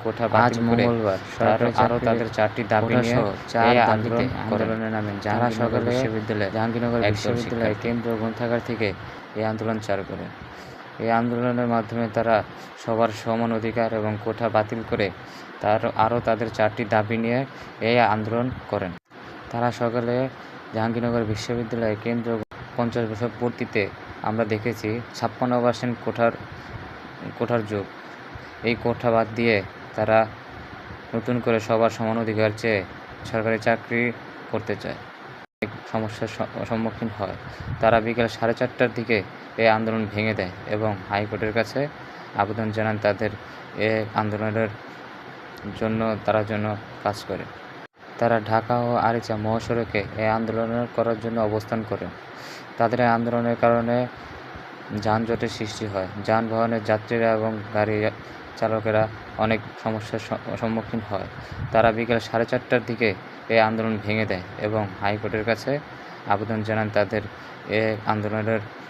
কোটা বাতিল করে আরও তাদের 4টি দাবি নিয়ে এই আন্দোলনে নামেন। তারা সকালে জাহাঙ্গীরনগর বিশ্ববিদ্যালয় কেন্দ্রীয় গ্রন্থাগার থেকে এই আন্দোলন চালু করে। এই আন্দোলনের মাধ্যমে তারা সবার সমান অধিকার এবং কোটা বাতিল করে আরও তাদের 4টি দাবি নিয়ে এই আন্দোলন করেন। তারা সকালে জাহাঙ্গীরনগর বিশ্ববিদ্যালয় কেন্দ্র 50 বছর পূর্তিতে আমরা দেখেছি 56% কোটার যুগ। এই কোটা বাদ দিয়ে তারা নতুন করে সবার সমান অধিকার চেয়ে সরকারি চাকরি করতে চায়। অনেক সমস্যার সম্মুখীন হয়। তারা বিকেল 4:30টার দিকে এই আন্দোলন ভেঙে দেয় এবং হাইকোর্টের কাছে আবেদন জানান তাদের এ আন্দোলনের জন্য কাজ করে। তারা ঢাকা ও আরিচা মহাসড়কে এই আন্দোলন করার জন্য অবস্থান করেন। তাদের এই আন্দোলনের কারণে যানজটের সৃষ্টি হয়। যানবাহনের যাত্রীরা এবং গাড়ি চালকেরা অনেক সমস্যার সম্মুখীন হয়। তারা বিকেল 4:30টার দিকে এই আন্দোলন ভেঙে দেয় এবং হাইকোর্টের কাছে আবেদন জানান তাদের এ আন্দোলনের